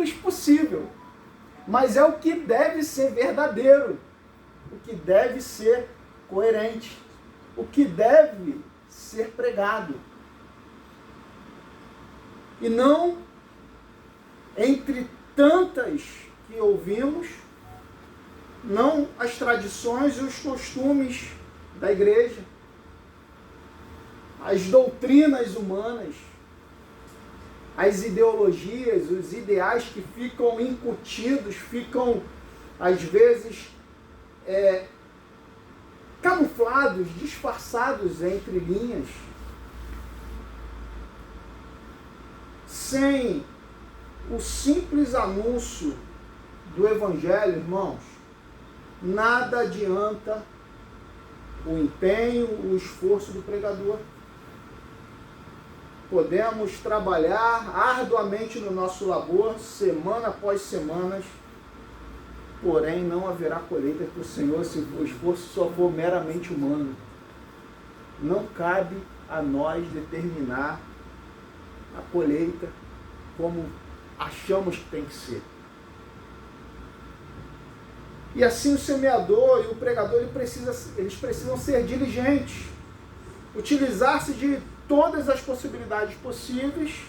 simples possível, mas é o que deve ser verdadeiro, o que deve ser coerente, o que deve ser pregado. E não entre tantas que ouvimos, não as tradições e os costumes da igreja, as doutrinas humanas, as ideologias, os ideais que ficam incutidos, ficam às vezes camuflados, disfarçados entre linhas, sem o simples anúncio do Evangelho, irmãos, nada adianta o empenho, o esforço do pregador. Podemos trabalhar arduamente no nosso labor, semana após semana, porém não haverá colheita para o Senhor se o esforço só for meramente humano. Não cabe a nós determinar a colheita como achamos que tem que ser. E assim o semeador e o pregador eles precisam ser diligentes, utilizar-se de todas as possibilidades possíveis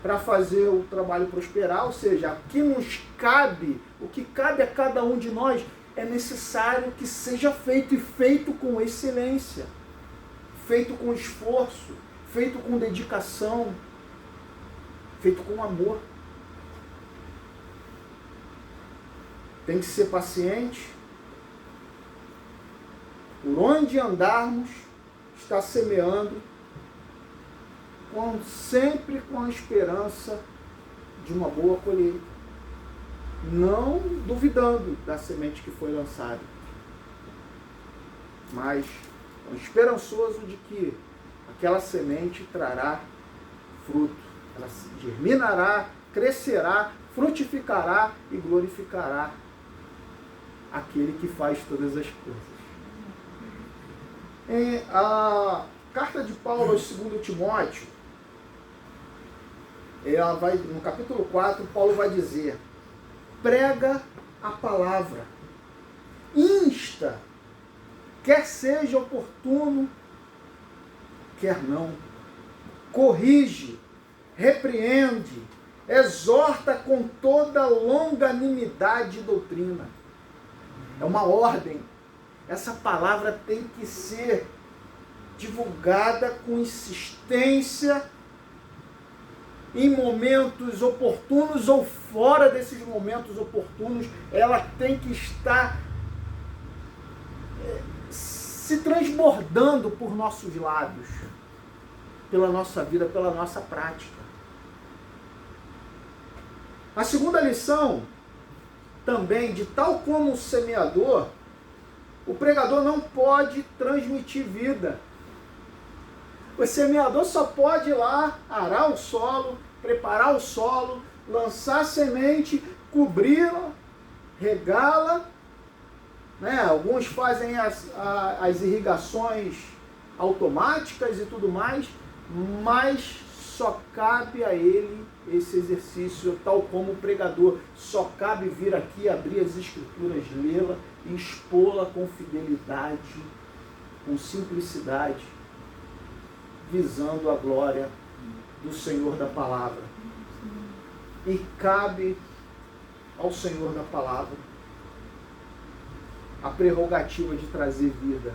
para fazer o trabalho prosperar, ou seja, o que nos cabe, o que cabe a cada um de nós, é necessário que seja feito, e feito com excelência, feito com esforço, feito com dedicação, feito com amor. Tem que ser paciente. Por onde andarmos, está semeando, sempre com a esperança de uma boa colheita, não duvidando da semente que foi lançada, mas esperançoso de que aquela semente trará fruto, ela germinará, crescerá, frutificará e glorificará aquele que faz todas as coisas. A carta de Paulo aos 2 Timóteo, no capítulo 4, Paulo vai dizer: prega a palavra, insta, quer seja oportuno, quer não, corrige, repreende, exorta com toda longanimidade e doutrina. É uma ordem. Essa palavra tem que ser divulgada com insistência, em momentos oportunos ou fora desses momentos oportunos. Ela tem que estar se transbordando por nossos lábios, pela nossa vida, pela nossa prática. A segunda lição, também, de tal como o semeador, o pregador não pode transmitir vida. O semeador só pode ir lá, arar o solo, preparar o solo, lançar a semente, cobri-la, regá-la. Alguns fazem as irrigações automáticas e tudo mais, mas só cabe a ele esse exercício, tal como o pregador. Só cabe vir aqui, abrir as Escrituras, lê-la e expô-la com fidelidade, com simplicidade, visando a glória do Senhor da palavra. E cabe ao Senhor da palavra a prerrogativa de trazer vida.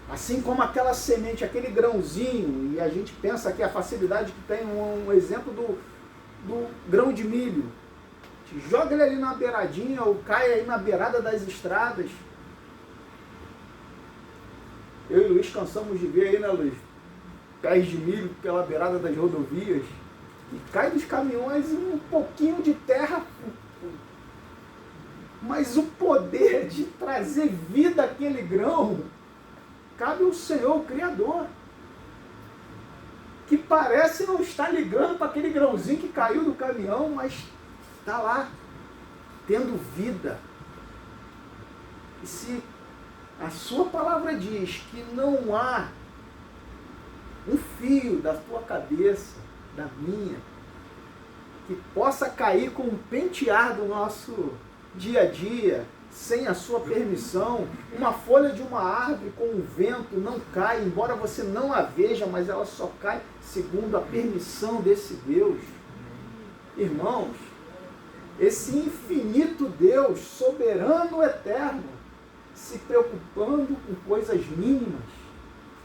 Assim como aquela semente, aquele grãozinho, e a gente pensa que a facilidade que tem, um exemplo do grão de milho. Joga ele ali na beiradinha, ou cai aí na beirada das estradas. Eu e Luiz cansamos de ver aí, né, Luiz? Pés de milho pela beirada das rodovias. E cai dos caminhões em um pouquinho de terra. Mas o poder de trazer vida àquele grão cabe ao Senhor, o Criador, que parece não estar ligando para aquele grãozinho que caiu do caminhão, mas está lá, tendo vida. E se a sua palavra diz que não há um fio da tua cabeça, da minha, que possa cair com um pentear do nosso dia a dia, sem a sua permissão. Uma folha de uma árvore com o vento não cai, embora você não a veja, mas ela só cai segundo a permissão desse Deus. Irmãos, esse infinito Deus, soberano, eterno, se preocupando com coisas mínimas,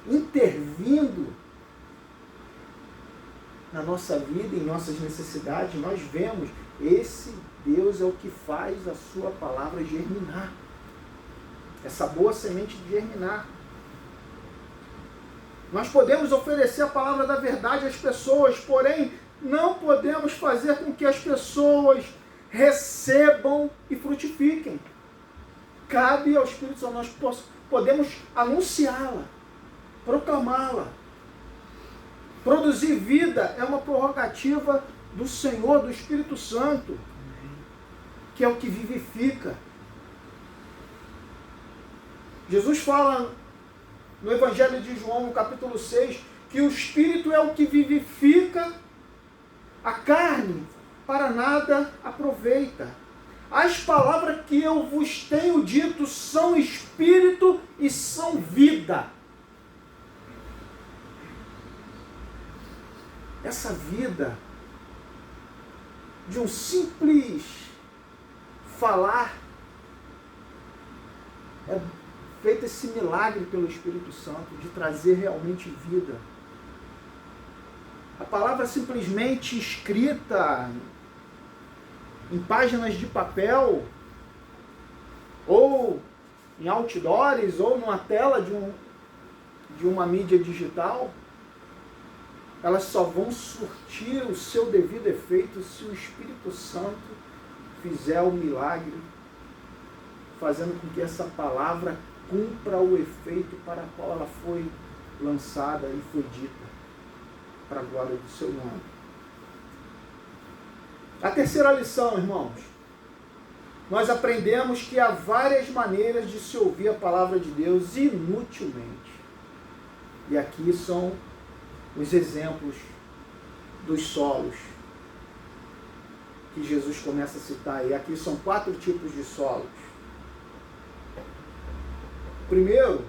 intervindo na nossa vida, em nossas necessidades, nós vemos, esse Deus é o que faz a sua palavra germinar. Essa boa semente germinar. Nós podemos oferecer a palavra da verdade às pessoas, porém, não podemos fazer com que as pessoas recebam e frutifiquem. Cabe ao Espírito Santo, nós podemos anunciá-la, proclamá-la. Produzir vida é uma prerrogativa do Senhor, do Espírito Santo, que é o que vivifica. Jesus fala no Evangelho de João, no capítulo 6, que o Espírito é o que vivifica, a carne para nada aproveita. As palavras que eu vos tenho dito são Espírito e são vida. Essa vida de um simples falar é feito esse milagre pelo Espírito Santo de trazer realmente vida. A palavra simplesmente escrita em páginas de papel ou em outdoors ou numa tela de uma mídia digital, elas só vão surtir o seu devido efeito se o Espírito Santo fizer o milagre, fazendo com que essa palavra cumpra o efeito para o qual ela foi lançada e foi dita, para a glória do seu nome. A terceira lição, irmãos, nós aprendemos que há várias maneiras de se ouvir a palavra de Deus inutilmente. E aqui são os exemplos dos solos que Jesus começa a citar. E aqui são 4 tipos de solos. Primeiro,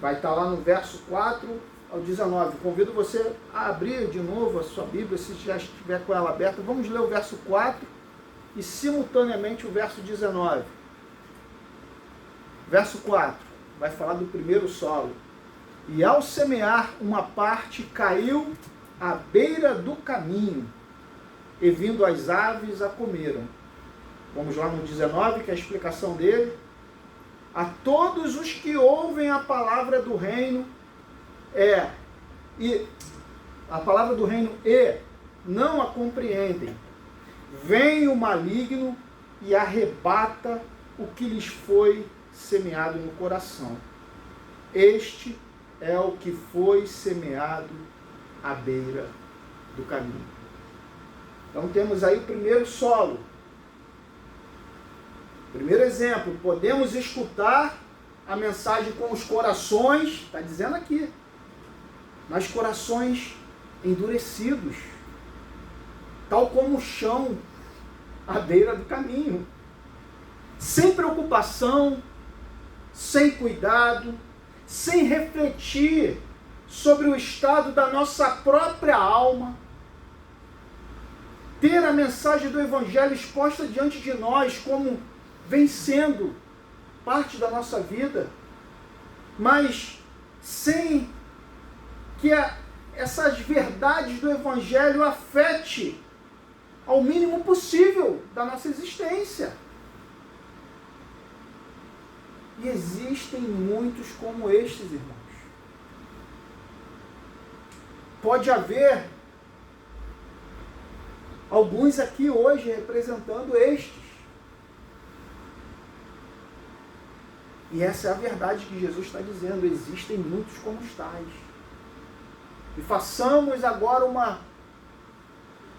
vai estar lá no verso 4 ao 19. Convido você a abrir de novo a sua Bíblia, se já estiver com ela aberta. Vamos ler o verso 4 e simultaneamente o verso 19. Verso 4, vai falar do primeiro solo. E ao semear, uma parte caiu à beira do caminho, e vindo as aves a comeram. Vamos lá no 19, que é a explicação dele. A todos os que ouvem a palavra do reino e não a compreendem, vem o maligno e arrebata o que lhes foi semeado no coração. Este é o que foi semeado à beira do caminho. Então temos aí o primeiro solo. Primeiro exemplo, podemos escutar a mensagem com os corações, está dizendo aqui, mas corações endurecidos, tal como o chão à beira do caminho, sem preocupação, sem cuidado, sem refletir sobre o estado da nossa própria alma, ter a mensagem do Evangelho exposta diante de nós como vem sendo parte da nossa vida, mas sem que essas verdades do Evangelho afete ao mínimo possível da nossa existência. E existem muitos como estes, irmãos. Pode haver alguns aqui hoje representando estes. E essa é a verdade que Jesus está dizendo. Existem muitos como tais. E façamos agora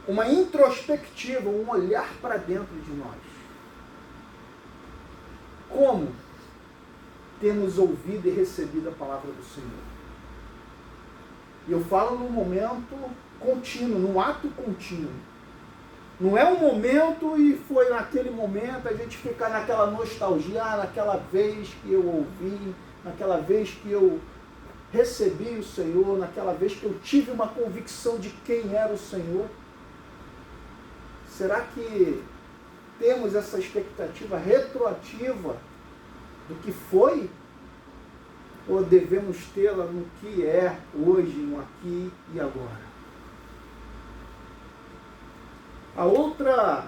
uma introspectiva, um olhar para dentro de nós. Como temos ouvido e recebido a palavra do Senhor? E eu falo no momento contínuo, num ato contínuo. Não é um momento e foi naquele momento a gente fica naquela nostalgia, naquela vez que eu ouvi, naquela vez que eu recebi o Senhor, naquela vez que eu tive uma convicção de quem era o Senhor. Será que temos essa expectativa retroativa do que foi? Ou devemos tê-la no que é hoje, no aqui e agora? A outra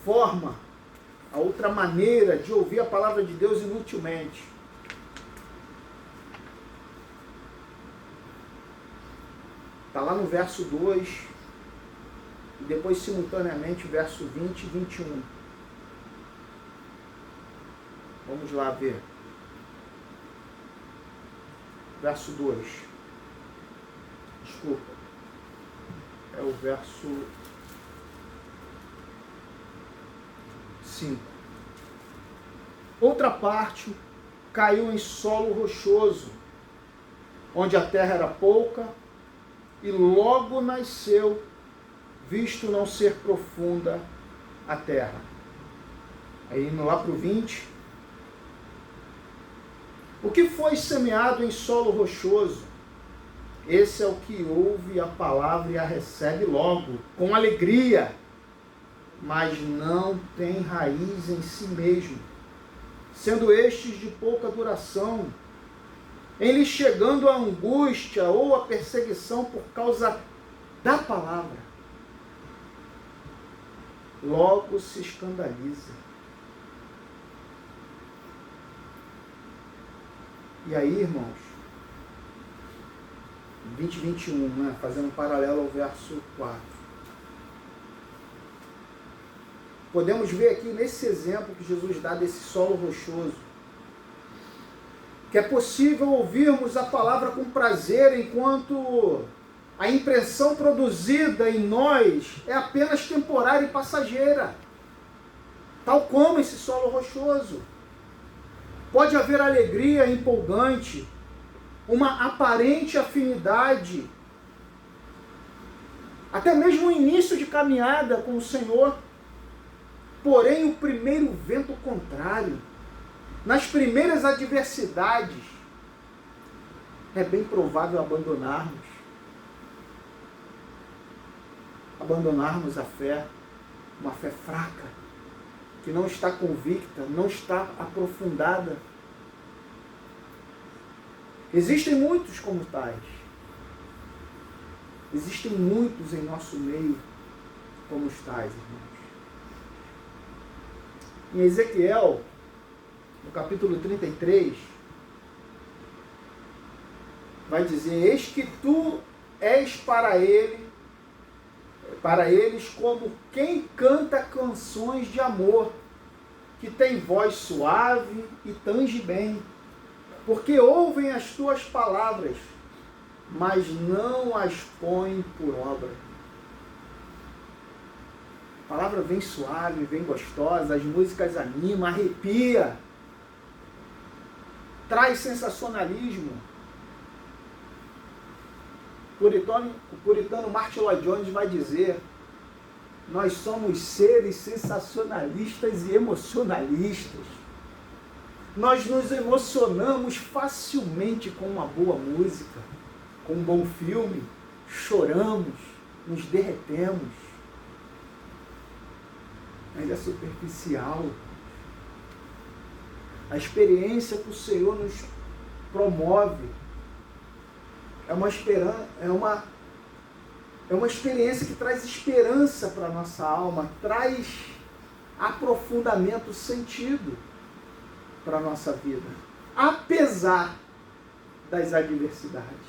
forma, a outra maneira de ouvir a palavra de Deus inutilmente está lá no verso 2 e depois simultaneamente verso 20 e 21. Vamos lá ver. Verso 2. Desculpa. É o verso 5. Outra parte caiu em solo rochoso, onde a terra era pouca, e logo nasceu, visto não ser profunda a terra. Aí indo lá para o 20. O que foi semeado em solo rochoso? Esse é o que ouve a palavra e a recebe logo, com alegria, mas não tem raiz em si mesmo, sendo estes de pouca duração, em lhe chegando a angústia ou a perseguição por causa da palavra, logo se escandaliza. E aí, irmãos, 20 e 21, né? Fazendo um paralelo ao verso 4. Podemos ver aqui nesse exemplo que Jesus dá desse solo rochoso, que é possível ouvirmos a palavra com prazer enquanto a impressão produzida em nós é apenas temporária e passageira, tal como esse solo rochoso. Pode haver alegria empolgante, uma aparente afinidade, até mesmo um início de caminhada com o Senhor. Porém, o primeiro vento contrário, nas primeiras adversidades, é bem provável abandonarmos a fé, uma fé fraca, que não está convicta, não está aprofundada. Existem muitos como tais. Existem muitos em nosso meio como os tais, irmãos. Em Ezequiel, no capítulo 33, vai dizer: eis que tu és para eles como quem canta canções de amor, que tem voz suave e tange bem, porque ouvem as tuas palavras, mas não as põem por obra. A palavra vem suave, vem gostosa, as músicas animam, arrepia, traz sensacionalismo. O puritano Martin Lloyd Jones vai dizer: nós somos seres sensacionalistas e emocionalistas. Nós nos emocionamos facilmente com uma boa música, com um bom filme, choramos, nos derretemos. Mas é superficial. A experiência que o Senhor nos promove é uma experiência que traz esperança para a nossa alma, traz aprofundamento, sentido para a nossa vida, apesar das adversidades.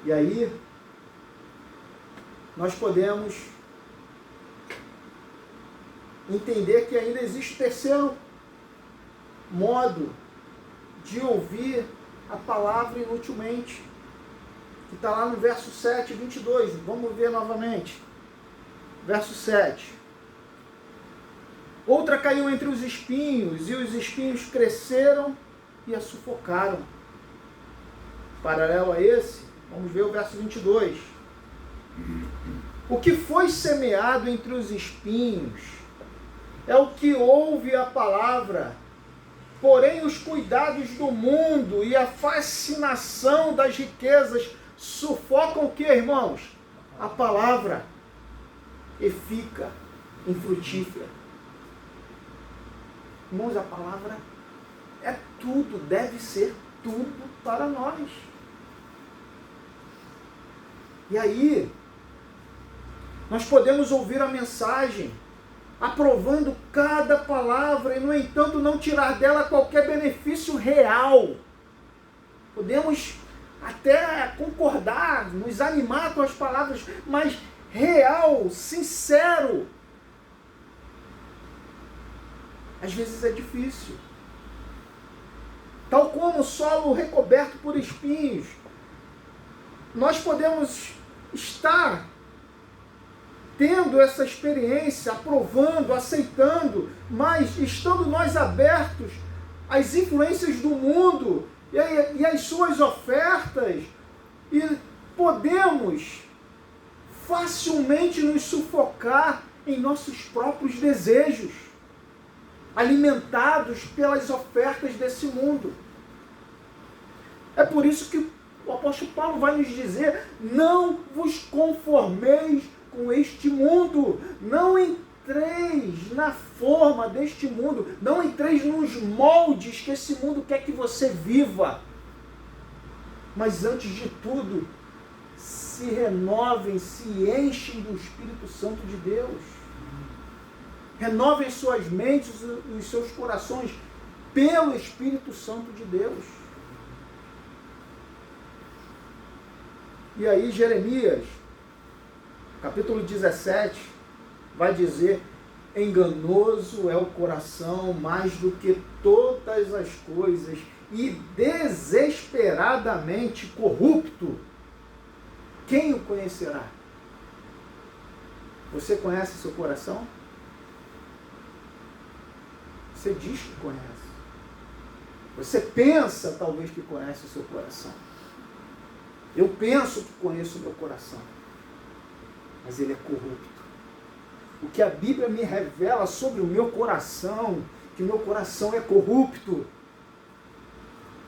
E aí, nós podemos entender que ainda existe o terceiro modo de ouvir a palavra inutilmente, que está lá no verso 7 e 22. Vamos ver novamente. Verso 7. Outra caiu entre os espinhos, e os espinhos cresceram e a sufocaram. Paralelo a esse, Vamos ver o verso 22. O que foi semeado entre os espinhos é o que ouve a palavra, porém os cuidados do mundo e a fascinação das riquezas sufocam o que, irmãos? A palavra, e fica infrutífera. Irmãos, a palavra é tudo, deve ser tudo para nós. E aí, nós podemos ouvir a mensagem, aprovando cada palavra e, no entanto, não tirar dela qualquer benefício real. Podemos até concordar, nos animar com as palavras, mas real, sincero, às vezes é difícil. Tal como o solo recoberto por espinhos, nós podemos estar tendo essa experiência, aprovando, aceitando, mas estando nós abertos às influências do mundo e às suas ofertas, e podemos facilmente nos sufocar em nossos próprios desejos, alimentados pelas ofertas desse mundo. É por isso que o apóstolo Paulo vai nos dizer: não vos conformeis com este mundo, não entreis na forma deste mundo, não entreis nos moldes que esse mundo quer que você viva, mas antes de tudo, se renovem, se enchem do Espírito Santo de Deus, renovem suas mentes e os seus corações pelo Espírito Santo de Deus. E aí Jeremias, capítulo 17, vai dizer: enganoso é o coração mais do que todas as coisas e desesperadamente corrupto. Quem o conhecerá? Você conhece seu coração? Você diz que conhece. Você pensa talvez que conhece o seu coração. Eu penso que conheço o meu coração, mas ele é corrupto. O que a Bíblia me revela sobre o meu coração, que meu coração é corrupto.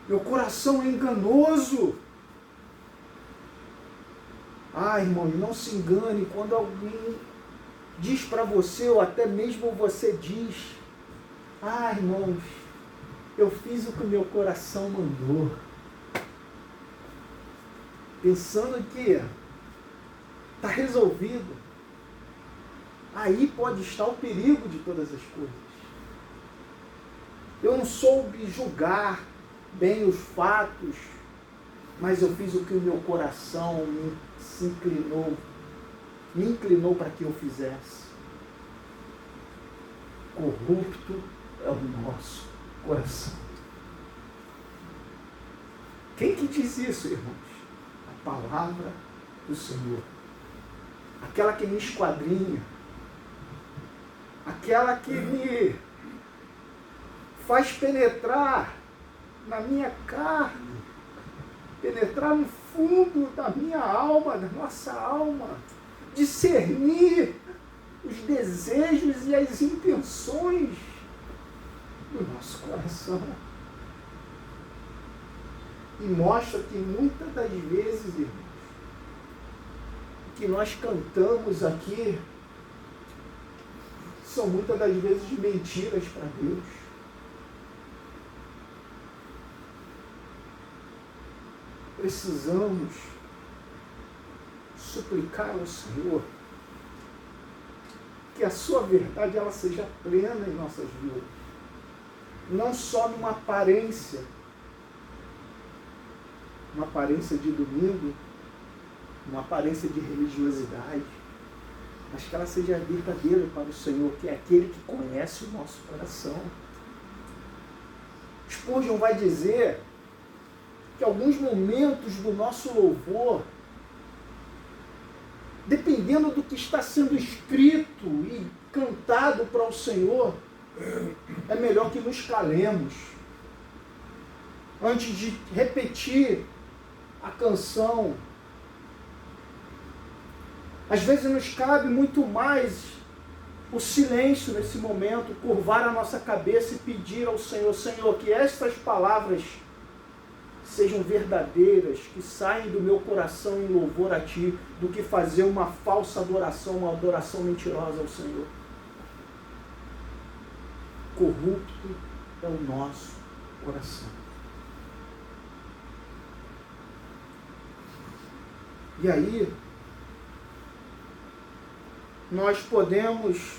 Meu coração é enganoso. Ah, irmão, não se engane quando alguém diz para você, ou até mesmo você diz: ah, irmãos, eu fiz o que o meu coração mandou. Pensando que está resolvido. Aí pode estar o perigo de todas as coisas. Eu não soube julgar bem os fatos, mas eu fiz o que o meu coração me inclinou para que eu fizesse. Corrupto é o nosso coração. Quem que diz isso, irmãos? A palavra do Senhor. Aquela que me esquadrinha. Aquela que me faz penetrar na minha carne, penetrar no fundo da minha alma, da nossa alma, discernir os desejos e as intenções do nosso coração. E mostra que muitas das vezes, irmãos, que nós cantamos aqui são muitas das vezes mentiras para Deus. Precisamos suplicar ao Senhor que a sua verdade ela seja plena em nossas vidas. Não só numa aparência de domingo, uma aparência de religiosidade, mas que ela seja verdadeira para o Senhor, que é aquele que conhece o nosso coração. Spurgeon vai dizer que alguns momentos do nosso louvor, dependendo do que está sendo escrito e cantado para o Senhor, é melhor que nos calemos antes de repetir a canção Às vezes nos cabe muito mais o silêncio nesse momento, curvar a nossa cabeça e pedir ao Senhor, Senhor, que estas palavras sejam verdadeiras, que saem do meu coração em louvor a Ti, do que fazer uma falsa adoração, uma adoração mentirosa ao Senhor. Corrupto é o nosso coração. E aí, nós podemos,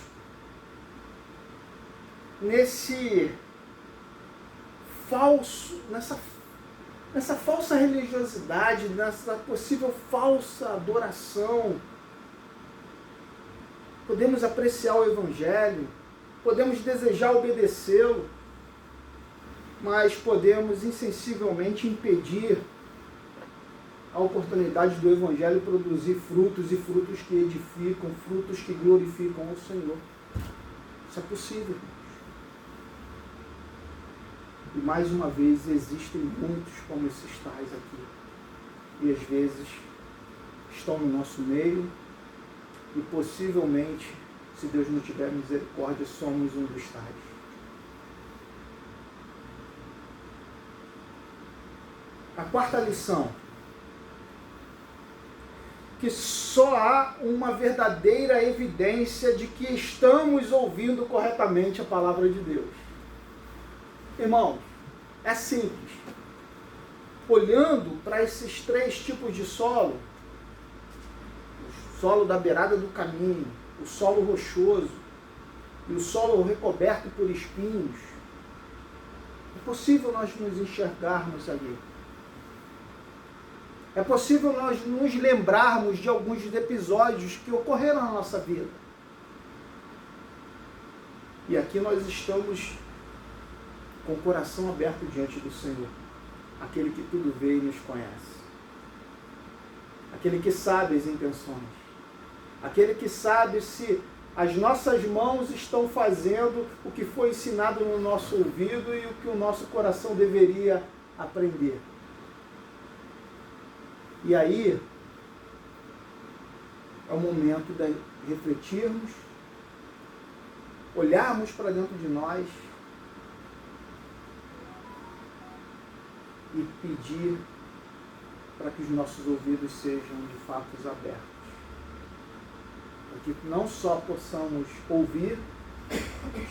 nessa falsa religiosidade, nessa possível falsa adoração, podemos apreciar o Evangelho, podemos desejar obedecê-lo, mas podemos insensivelmente impedir a oportunidade do Evangelho produzir frutos, e frutos que edificam, frutos que glorificam ao Senhor. Isso é possível. E mais uma vez existem muitos como esses tais aqui. E às vezes estão no nosso meio e possivelmente, se Deus não tiver misericórdia, somos um dos tais. A quarta lição: que só há uma verdadeira evidência de que estamos ouvindo corretamente a palavra de Deus. Irmãos, é simples. Olhando para esses três tipos de solo, o solo da beirada do caminho, o solo rochoso e o solo recoberto por espinhos, é possível nós nos enxergarmos ali. É possível nós nos lembrarmos de alguns episódios que ocorreram na nossa vida. E aqui nós estamos com o coração aberto diante do Senhor, aquele que tudo vê e nos conhece, aquele que sabe as intenções, aquele que sabe se as nossas mãos estão fazendo o que foi ensinado no nosso ouvido e o que o nosso coração deveria aprender. E aí é o momento de refletirmos, olharmos para dentro de nós e pedir para que os nossos ouvidos sejam de fato abertos. Para que não só possamos ouvir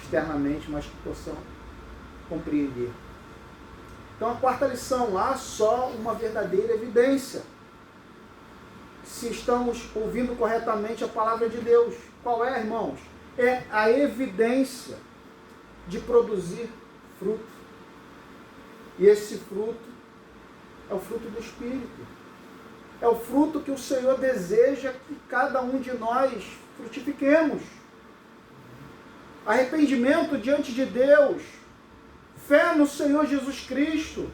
externamente, mas que possamos compreender. Então a quarta lição: há só uma verdadeira evidência se estamos ouvindo corretamente a palavra de Deus. Qual é, irmãos? É a evidência de produzir fruto. E esse fruto é o fruto do Espírito. É o fruto que o Senhor deseja que cada um de nós frutifiquemos. Arrependimento diante de Deus, fé no Senhor Jesus Cristo,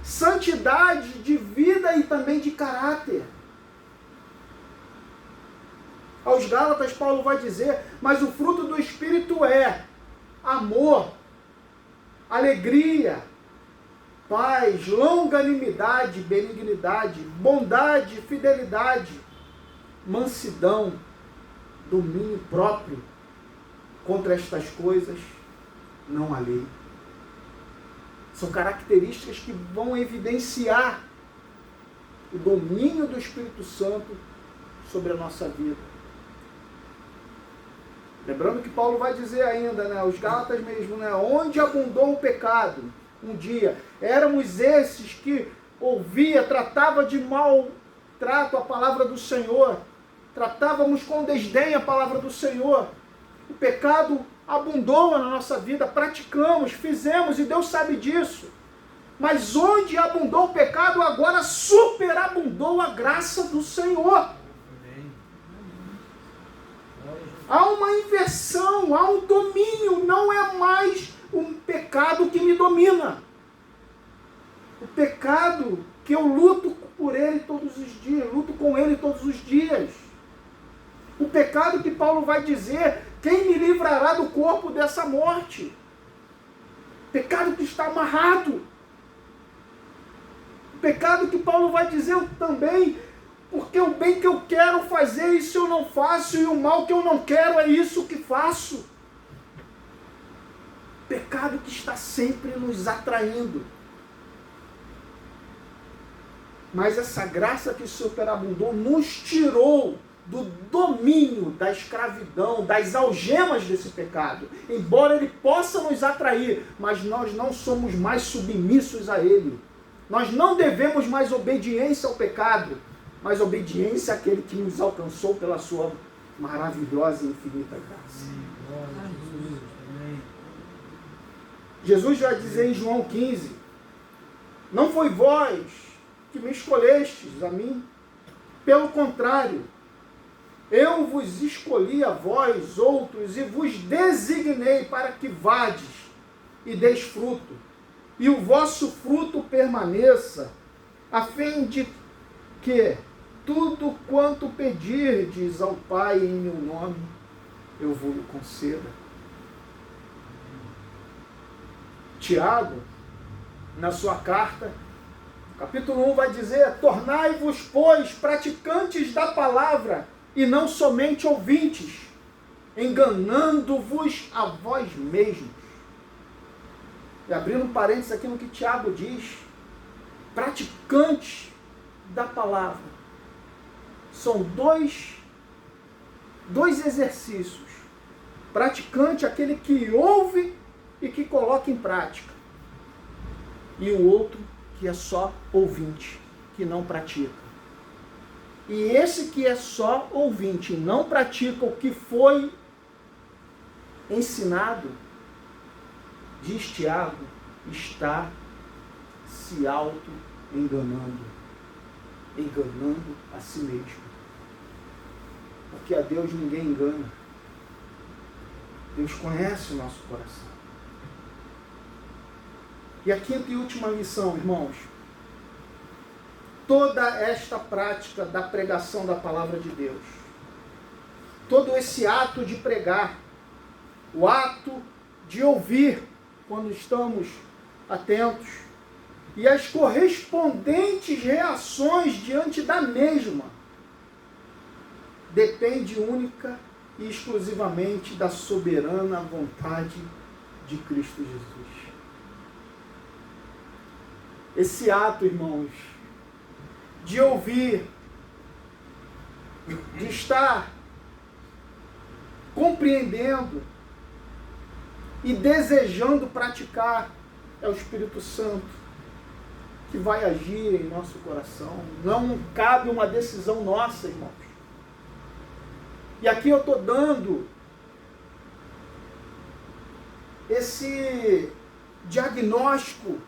santidade de vida e também de caráter. Aos Gálatas, Paulo vai dizer: mas o fruto do Espírito é amor, alegria, paz, longanimidade, benignidade, bondade, fidelidade, mansidão, domínio próprio. Contra estas coisas não há lei. São características que vão evidenciar o domínio do Espírito Santo sobre a nossa vida. Lembrando que Paulo vai dizer ainda, os Gálatas mesmo, onde abundou o pecado, um dia, éramos esses que ouvia, tratava de mau trato a palavra do Senhor, tratávamos com desdém a palavra do Senhor. O pecado abundou na nossa vida, praticamos, fizemos, e Deus sabe disso. Mas onde abundou o pecado, agora superabundou a graça do Senhor. Há uma inversão, há um domínio, não é mais um pecado que me domina. O pecado que eu luto por ele todos os dias, luto com ele todos os dias. O pecado que Paulo vai dizer: quem me livrará do corpo dessa morte? Pecado que está amarrado. O pecado que Paulo vai dizer também: Porque o bem que eu quero fazer, isso eu não faço, e o mal que eu não quero, é isso que faço. Pecado que está sempre nos atraindo. Mas essa graça que superabundou nos tirou do domínio da escravidão, das algemas desse pecado. Embora ele possa nos atrair, mas nós não somos mais submissos a ele. Nós não devemos mais obediência ao pecado, mas obediência àquele que nos alcançou pela sua maravilhosa e infinita graça. Jesus vai dizer em João 15, não foi vós que me escolhestes a mim, pelo contrário, eu vos escolhi a vós outros e vos designei para que vades e deis fruto, e o vosso fruto permaneça, a fim de que tudo quanto pedirdes ao Pai em meu nome, eu vos conceda. Tiago, na sua carta, capítulo 1 vai dizer, tornai-vos, pois, praticantes da palavra, e não somente ouvintes, enganando-vos a vós mesmos. E abrindo um parênteses aqui no que Tiago diz, praticantes da palavra. São dois exercícios. Praticante, aquele que ouve e que coloca em prática. E o outro que é só ouvinte, que não pratica. E esse que é só ouvinte e não pratica o que foi ensinado, diz Tiago, está se auto-enganando. Enganando a si mesmo. Porque a Deus ninguém engana. Deus conhece o nosso coração. E a quinta e última lição, irmãos. Toda esta prática da pregação da palavra de Deus, todo esse ato de pregar, o ato de ouvir quando estamos atentos, e as correspondentes reações diante da mesma, depende única e exclusivamente da soberana vontade de Cristo Jesus. Esse ato, irmãos, de ouvir, de estar compreendendo e desejando praticar, é o Espírito Santo que vai agir em nosso coração. Não cabe uma decisão nossa, irmãos. E aqui eu estou dando esse diagnóstico,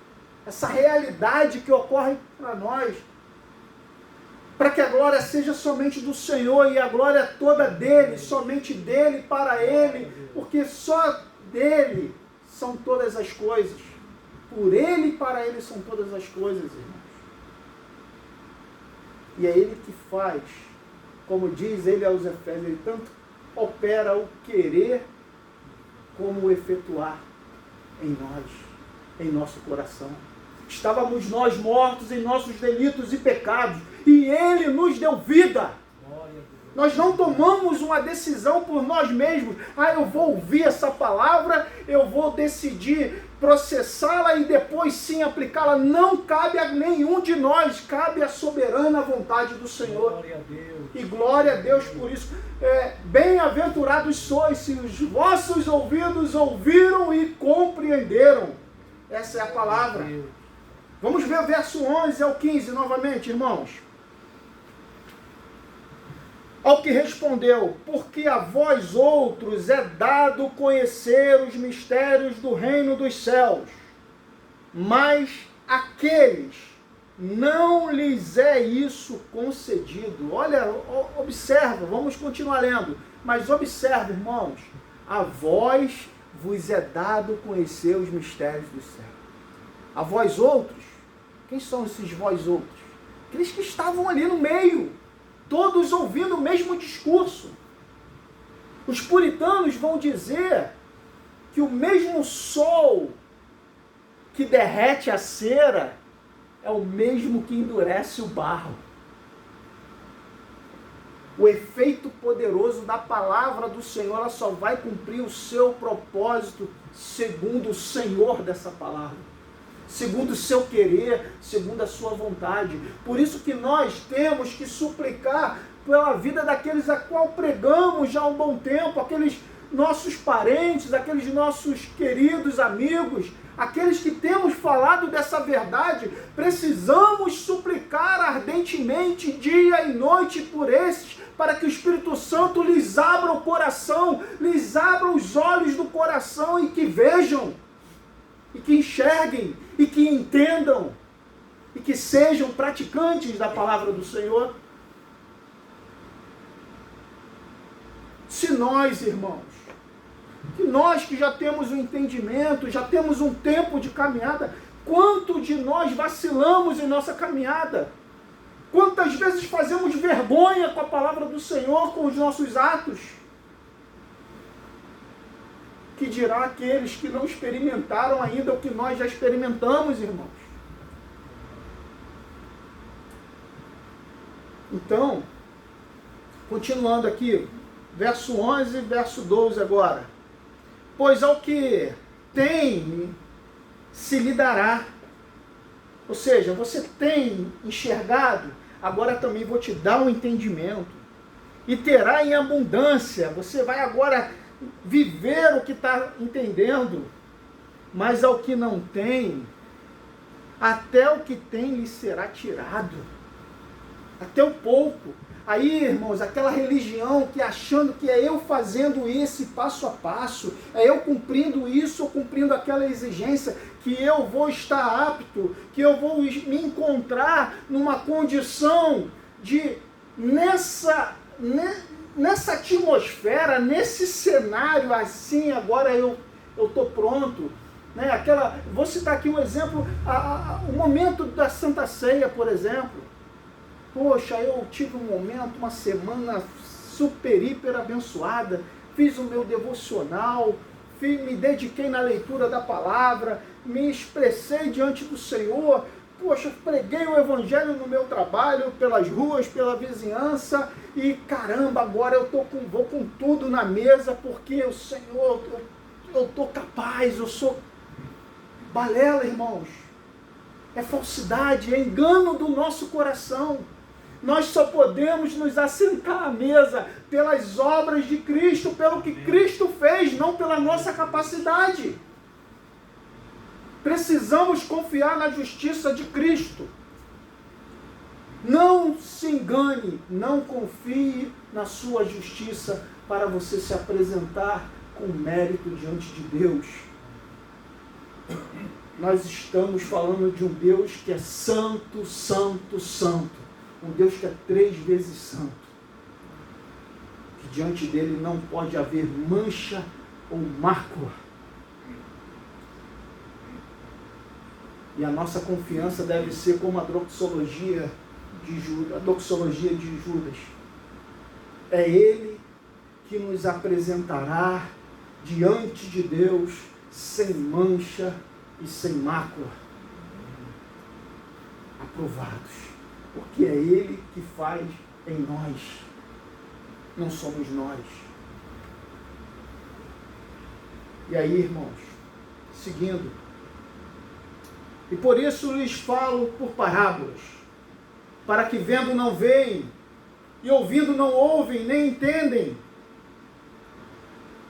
essa realidade que ocorre para nós, para que a glória seja somente do Senhor e a glória toda dele, somente dele, para ele, porque só dele são todas as coisas. Por ele e para ele são todas as coisas, irmãos. E é ele que faz, como diz ele aos Efésios, ele tanto opera o querer como o efetuar em nós, em nosso coração. Estávamos nós mortos em nossos delitos e pecados, e ele nos deu vida. Nós não tomamos uma decisão por nós mesmos. Eu vou ouvir essa palavra, eu vou decidir processá-la e depois sim aplicá-la. Não cabe a nenhum de nós, cabe a soberana vontade do Senhor. Glória a Deus. E glória a Deus por isso. Bem-aventurados sois se os vossos ouvidos ouviram e compreenderam. Essa é a palavra. Vamos ver o verso 11 ao 15 novamente, irmãos. Ao que respondeu, porque a vós outros é dado conhecer os mistérios do reino dos céus, mas aqueles não lhes é isso concedido. Olha, observa, vamos continuar lendo, mas observa, irmãos, a vós vos é dado conhecer os mistérios dos céus. A vós outros, quem são esses vós outros? Aqueles que estavam ali no meio, todos ouvindo o mesmo discurso. Os puritanos vão dizer que o mesmo sol que derrete a cera é o mesmo que endurece o barro. O efeito poderoso da palavra do Senhor, ela só vai cumprir o seu propósito segundo o Senhor dessa palavra, segundo o seu querer, segundo a sua vontade. Por isso que nós temos que suplicar pela vida daqueles a qual pregamos já há um bom tempo, aqueles nossos parentes, aqueles nossos queridos amigos, aqueles que temos falado dessa verdade. Precisamos suplicar ardentemente dia e noite por esses, para que o Espírito Santo lhes abra o coração, lhes abra os olhos do coração e que vejam, e que enxerguem, e que entendam, e que sejam praticantes da palavra do Senhor. Se nós, irmãos, que nós que já temos um entendimento, já temos um tempo de caminhada, quanto de nós vacilamos em nossa caminhada? Quantas vezes fazemos vergonha com a palavra do Senhor, com os nossos atos? Que dirá aqueles que não experimentaram ainda o que nós já experimentamos, irmãos? Então, continuando aqui, verso 11 e verso 12 agora. Pois ao que tem, se lhe dará. Ou seja, você tem enxergado, agora também vou te dar um entendimento. E terá em abundância, você vai agora viver o que está entendendo. Mas ao que não tem, até o que tem lhe será tirado. Até o pouco. Aí, irmãos, aquela religião que achando que é eu fazendo esse passo a passo, é eu cumprindo isso ou cumprindo aquela exigência, que eu vou estar apto, que eu vou me encontrar numa condição de, nessa atmosfera, nesse cenário assim, agora eu estou pronto. Né? Vou citar aqui um exemplo, o momento da Santa Ceia, por exemplo. Poxa, eu tive um momento, uma semana super, hiper abençoada, fiz o meu devocional, me dediquei na leitura da palavra, me expressei diante do Senhor, poxa, preguei o Evangelho no meu trabalho, pelas ruas, pela vizinhança, e caramba, agora vou com tudo na mesa, porque o Senhor, eu estou capaz, eu sou... Balela, irmãos, é falsidade, é engano do nosso coração. Nós só podemos nos assentar à mesa pelas obras de Cristo, pelo que Cristo fez, não pela nossa capacidade. Precisamos confiar na justiça de Cristo. Não se engane, não confie na sua justiça para você se apresentar com mérito diante de Deus. Nós estamos falando de um Deus que é santo, santo, santo. Um Deus que é 3 vezes santo, que diante dele não pode haver mancha ou mácula. E a nossa confiança deve ser como a doxologia de Judas. É ele que nos apresentará diante de Deus sem mancha e sem mácula, aprovados. Porque é Ele que faz em nós, não somos nós. E aí, irmãos, seguindo. E por isso lhes falo por parábolas, para que vendo não veem, e ouvindo não ouvem, nem entendem,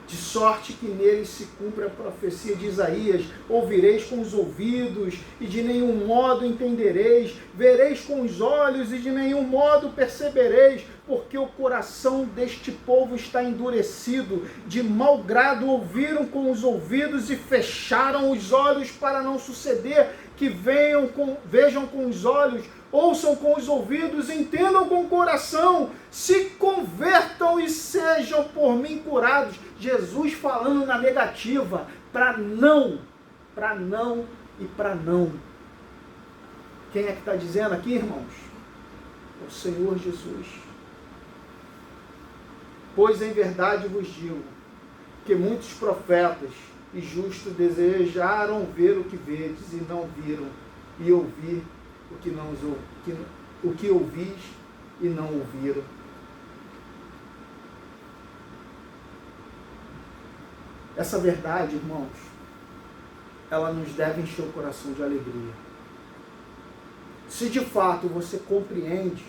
de sorte que neles se cumpre a profecia de Isaías: ouvireis com os ouvidos, e de nenhum modo entendereis, vereis com os olhos, e de nenhum modo percebereis, porque o coração deste povo está endurecido, de mau grado ouviram com os ouvidos e fecharam os olhos, para não suceder que vejam com os olhos, ouçam com os ouvidos, entendam com o coração, se convertam e sejam por mim curados. Jesus falando na negativa, para não e para não. Quem é que está dizendo aqui, irmãos? O Senhor Jesus. Pois em verdade vos digo, que muitos profetas e justos desejaram ver o que vedes e não viram, e ouvir o que ouvis e não ouviram. Essa verdade, irmãos, ela nos deve encher o coração de alegria. Se de fato você compreende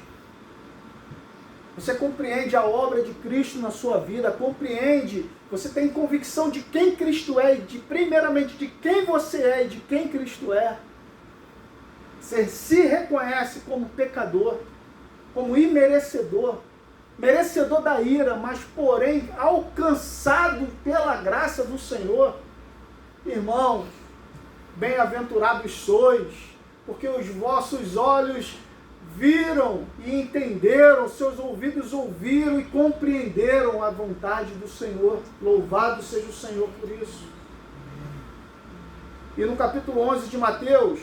a obra de Cristo na sua vida, você tem convicção de quem Cristo é, primeiramente de quem você é e de quem Cristo é. Você se reconhece como pecador, como imerecedor, merecedor da ira, mas porém alcançado pela graça do Senhor. Irmãos, bem-aventurados sois, porque os vossos olhos viram e entenderam, seus ouvidos ouviram e compreenderam a vontade do Senhor. Louvado seja o Senhor por isso. E no capítulo 11 de Mateus,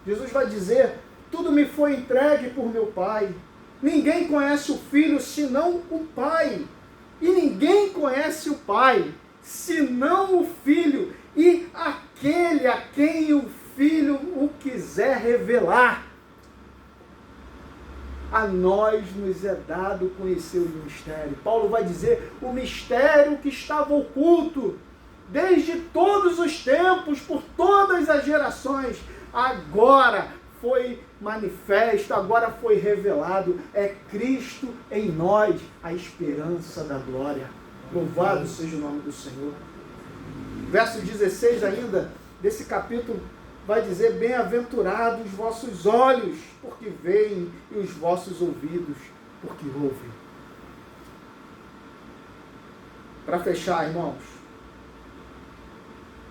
Jesus vai dizer: tudo me foi entregue por meu Pai. Ninguém conhece o Filho senão o Pai. E ninguém conhece o Pai senão o Filho e aquele a quem o Filho o quiser revelar. A nós nos é dado conhecer o mistério. Paulo vai dizer: o mistério que estava oculto desde todos os tempos, por todas as gerações, agora foi manifesto, agora foi revelado. É Cristo em nós, a esperança da glória. Louvado seja o nome do Senhor. Verso 16 ainda, desse capítulo, vai dizer: bem-aventurados os vossos olhos, porque veem, e os vossos ouvidos, porque ouvem. Para fechar, irmãos,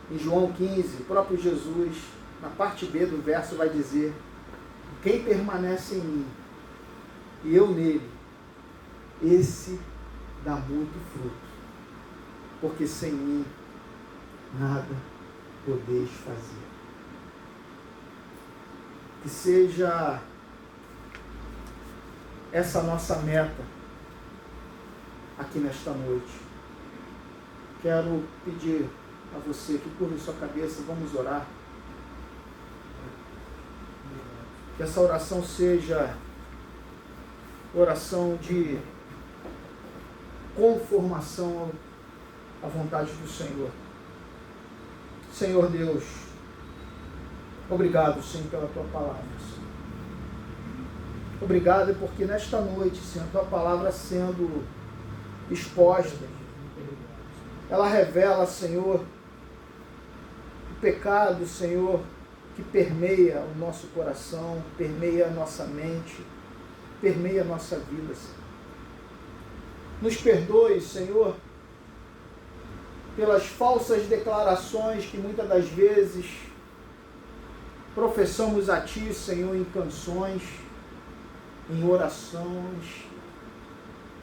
em João 15, o próprio Jesus, na parte B do verso, vai dizer: quem permanece em mim e eu nele, esse dá muito fruto, porque sem mim nada podeis fazer. Que seja essa nossa meta aqui nesta noite. Quero pedir a você que curva sua cabeça, vamos orar. Que essa oração seja oração de conformação à vontade do Senhor. Senhor Deus, obrigado, Senhor, pela Tua palavra, Senhor. Obrigado porque nesta noite, Senhor, a Tua palavra sendo exposta, ela revela, Senhor, o pecado, Senhor, que permeia o nosso coração, permeia a nossa mente, permeia a nossa vida, Senhor. Nos perdoe, Senhor, pelas falsas declarações que muitas das vezes professamos a Ti, Senhor, em canções, em orações,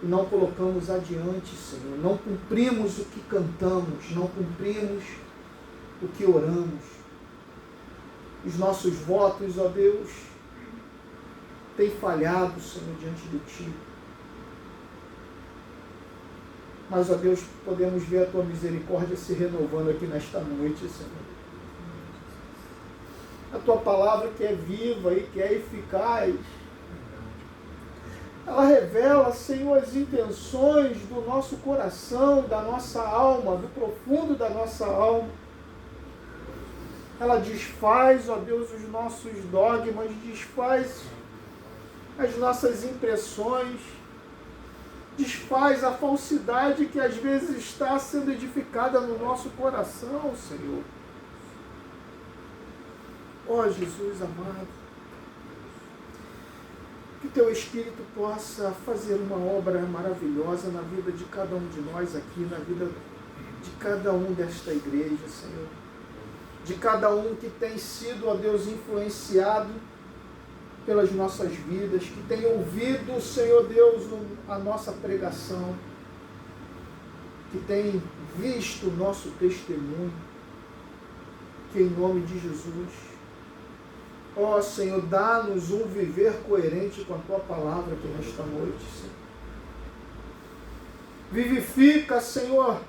e não colocamos adiante, Senhor. Não cumprimos o que cantamos, não cumprimos o que oramos. Os nossos votos, ó Deus, têm falhado, Senhor, diante de Ti. Mas, ó Deus, podemos ver a Tua misericórdia se renovando aqui nesta noite, Senhor. A Tua palavra que é viva e que é eficaz, ela revela, Senhor, as intenções do nosso coração, da nossa alma, do profundo da nossa alma. Ela desfaz, ó Deus, os nossos dogmas, desfaz as nossas impressões, desfaz a falsidade que às vezes está sendo edificada no nosso coração, Senhor. Ó Jesus amado, que Teu Espírito possa fazer uma obra maravilhosa na vida de cada um de nós aqui, na vida de cada um desta igreja, Senhor. De cada um que tem sido, ó Deus, influenciado pelas nossas vidas, que tem ouvido, Senhor Deus, a nossa pregação, que tem visto o nosso testemunho, que em nome de Jesus, ó Senhor, dá-nos um viver coerente com a Tua palavra aqui nesta noite, Senhor. Vivifica, Senhor,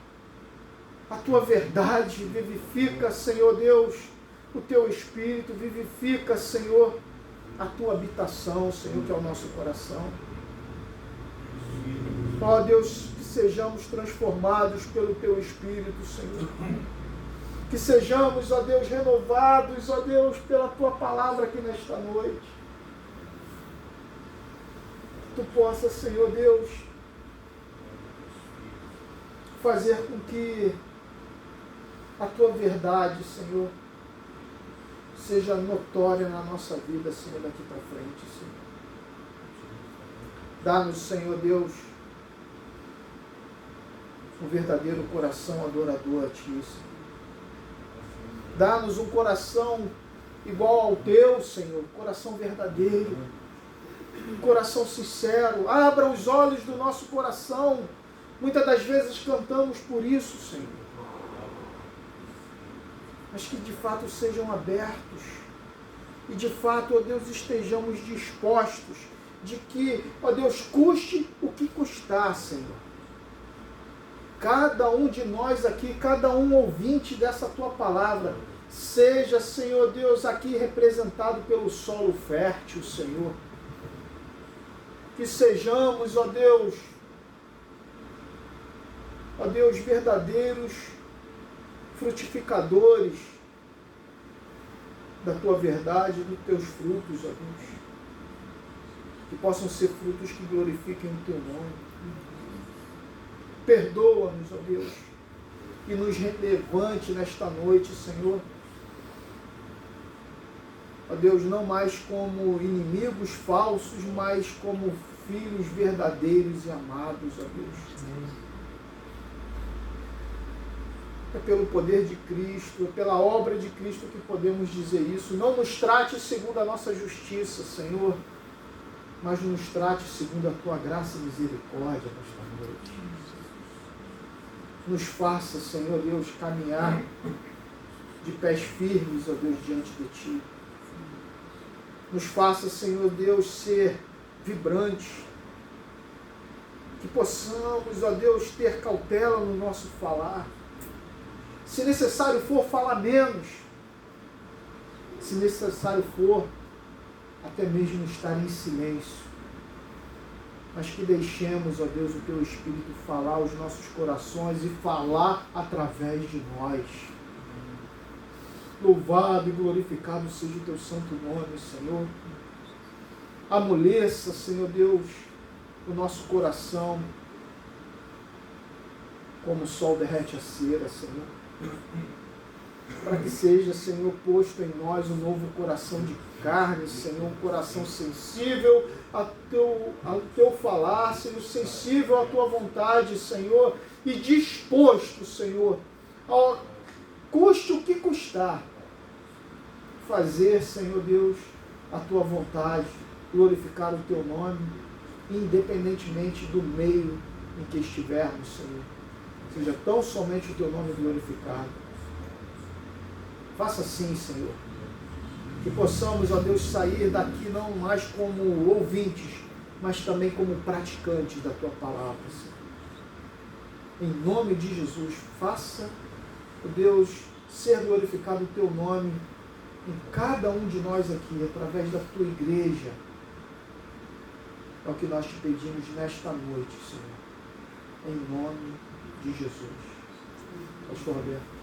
a Tua verdade, vivifica, Senhor Deus, o Teu Espírito, vivifica, Senhor, a Tua habitação, Senhor, que é o nosso coração. Ó Deus, que sejamos transformados pelo Teu Espírito, Senhor. Que sejamos, ó Deus, renovados, ó Deus, pela Tua palavra aqui nesta noite. Que Tu possa, Senhor Deus, fazer com que a Tua verdade, Senhor, seja notória na nossa vida, Senhor, daqui para frente, Senhor. Dá-nos, Senhor Deus, um verdadeiro coração adorador a Ti, Senhor. Dá-nos um coração igual ao Teu, Senhor, coração verdadeiro, um coração sincero. Abra os olhos do nosso coração. Muitas das vezes cantamos por isso, Senhor. Mas que de fato sejam abertos e de fato, ó Deus, estejamos dispostos de que, ó Deus, custe o que custar, Senhor. Cada um de nós aqui, cada um ouvinte dessa Tua palavra, seja, Senhor Deus, aqui representado pelo solo fértil, Senhor. Que sejamos, ó Deus, verdadeiros frutificadores da Tua verdade, dos Teus frutos, ó Deus. Que possam ser frutos que glorifiquem o Teu nome. Perdoa-nos, ó Deus, e nos levante nesta noite, Senhor. Ó Deus, não mais como inimigos falsos, mas como filhos verdadeiros e amados, ó Deus. É pelo poder de Cristo, é pela obra de Cristo que podemos dizer isso. Não nos trate segundo a nossa justiça, Senhor, mas nos trate segundo a Tua graça e misericórdia nesta noite. Nos faça, Senhor Deus, caminhar de pés firmes, ó Deus, diante de Ti. Nos faça, Senhor Deus, ser vibrantes. Que possamos, ó Deus, ter cautela no nosso falar. Se necessário for, falar menos. Se necessário for, até mesmo estar em silêncio. Mas que deixemos, ó Deus, o Teu Espírito falar aos nossos corações e falar através de nós. Louvado e glorificado seja o Teu santo nome, Senhor. Amoleça, Senhor Deus, o nosso coração, como o sol derrete a cera, Senhor. Para que seja, Senhor, posto em nós um novo coração de carne, Senhor, um coração sensível ao teu falar, Senhor, sensível à Tua vontade, Senhor, e disposto, Senhor, ao custe o que custar, fazer, Senhor Deus, a Tua vontade, glorificar o Teu nome, independentemente do meio em que estivermos, Senhor. Seja tão somente o Teu nome glorificado. Faça assim, Senhor. Que possamos, ó Deus, sair daqui não mais como ouvintes, mas também como praticantes da Tua palavra, Senhor. Em nome de Jesus, faça, ó Deus, ser glorificado o Teu nome em cada um de nós aqui, através da Tua igreja. É o que nós te pedimos nesta noite, Senhor. Em nome de Jesus. Pastor Roberto.